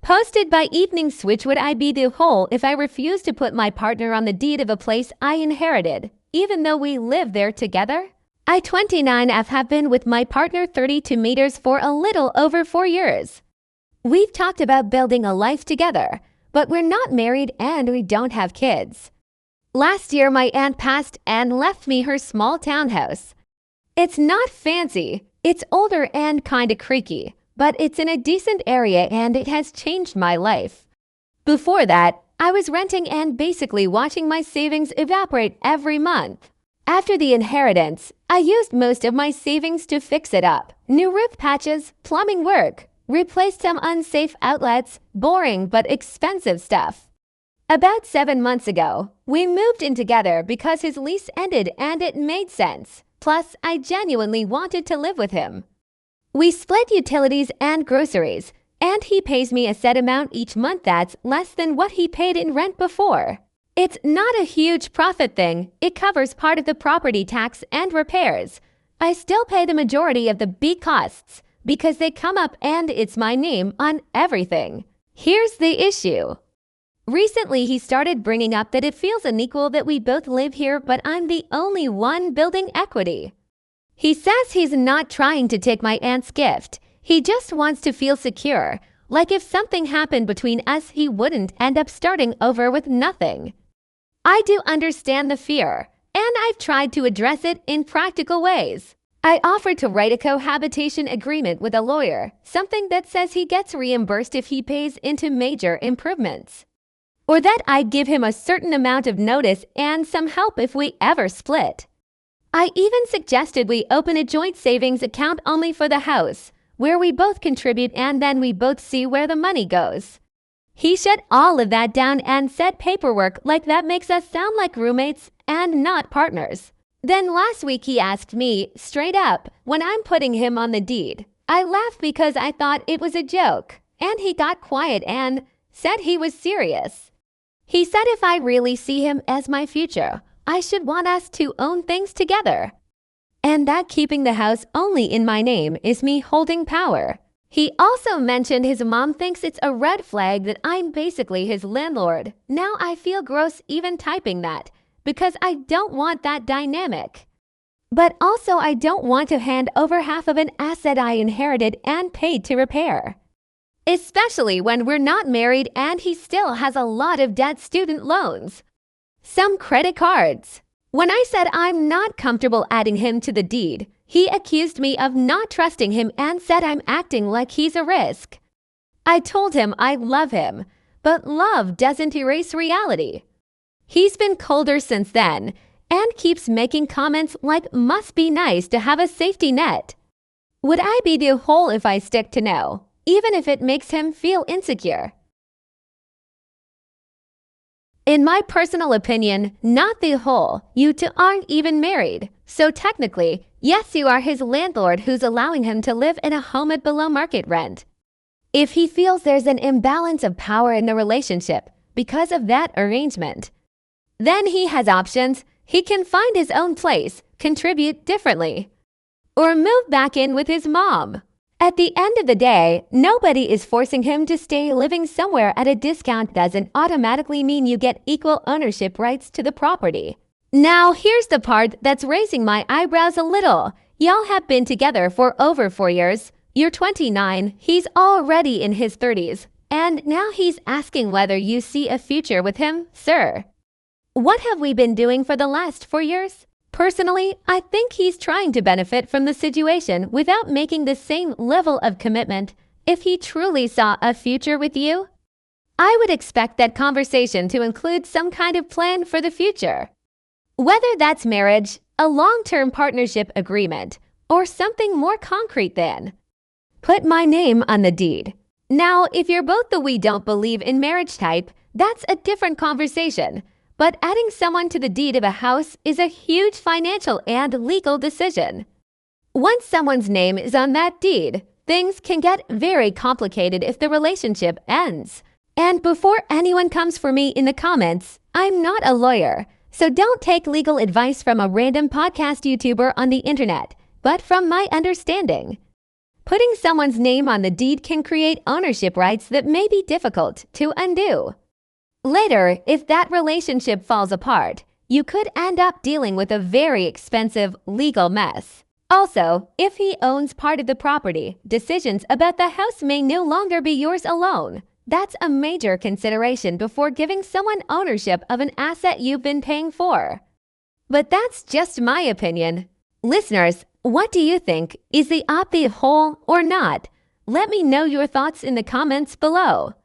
Posted by Evening Switch. Would I be the whole if I refused to put my partner on the deed of a place I inherited, even though we live there together? I, 29F, have been with my partner 32 meters for a little over 4 years. We've talked about building a life together, but we're not married and we don't have kids. Last year, my aunt passed and left me her small townhouse. It's not fancy, it's older and kinda creaky, but it's in a decent area and it has changed my life. Before that, I was renting and basically watching my savings evaporate every month. After the inheritance, I used most of my savings to fix it up. New roof patches, plumbing work, replaced some unsafe outlets, boring but expensive stuff. About 7 months ago, we moved in together because his lease ended and it made sense. Plus, I genuinely wanted to live with him. We split utilities and groceries, and he pays me a set amount each month that's less than what he paid in rent before. It's not a huge profit thing. It covers part of the property tax and repairs. I still pay the majority of the big costs because they come up and it's my name on everything. Here's the issue. Recently, he started bringing up that it feels unequal that we both live here, but I'm the only one building equity. He says he's not trying to take my aunt's gift. He just wants to feel secure, like if something happened between us, he wouldn't end up starting over with nothing. I do understand the fear, and I've tried to address it in practical ways. I offered to write a cohabitation agreement with a lawyer, something that says he gets reimbursed if he pays into major improvements. Or that I'd give him a certain amount of notice and some help if we ever split. I even suggested we open a joint savings account only for the house, where we both contribute and then we both see where the money goes. He shut all of that down and said paperwork like that makes us sound like roommates and not partners. Then last week he asked me, straight up, when I'm putting him on the deed. I laughed because I thought it was a joke, and he got quiet and said he was serious. He said if I really see him as my future, I should want us to own things together. And that keeping the house only in my name is me holding power. He also mentioned his mom thinks it's a red flag that I'm basically his landlord. Now I feel gross even typing that, because I don't want that dynamic. But also I don't want to hand over half of an asset I inherited and paid to repair. Especially when we're not married and he still has a lot of debt, student loans, some credit cards. When I said I'm not comfortable adding him to the deed, he accused me of not trusting him and said I'm acting like he's a risk. I told him I love him, but love doesn't erase reality. He's been colder since then and keeps making comments like must be nice to have a safety net. Would I be the whole if I stick to no, even if it makes him feel insecure? In my personal opinion, not the whole. You two aren't even married. So technically, yes, you are his landlord who's allowing him to live in a home at below market rent. If he feels there's an imbalance of power in the relationship because of that arrangement, then he has options. He can find his own place, contribute differently, or move back in with his mom. At the end of the day, nobody is forcing him to stay living somewhere at a discount. Doesn't automatically mean you get equal ownership rights to the property. Now, here's the part that's raising my eyebrows a little. Y'all have been together for over 4 years. You're 29, he's already in his 30s, and now he's asking whether you see a future with him, sir. What have we been doing for the last 4 years? Personally, I think he's trying to benefit from the situation without making the same level of commitment. If he truly saw a future with you, I would expect that conversation to include some kind of plan for the future. Whether that's marriage, a long-term partnership agreement, or something more concrete than put my name on the deed. Now, if you're both the we don't believe in marriage type, that's a different conversation. But adding someone to the deed of a house is a huge financial and legal decision. Once someone's name is on that deed, things can get very complicated if the relationship ends. And before anyone comes for me in the comments, I'm not a lawyer, so don't take legal advice from a random podcast YouTuber on the internet, but from my understanding. Putting someone's name on the deed can create ownership rights that may be difficult to undo. Later, if that relationship falls apart, you could end up dealing with a very expensive legal mess. Also, if he owns part of the property, decisions about the house may no longer be yours alone. That's a major consideration before giving someone ownership of an asset you've been paying for. But that's just my opinion. Listeners, what do you think? Is the op the whole or not? Let me know your thoughts in the comments below.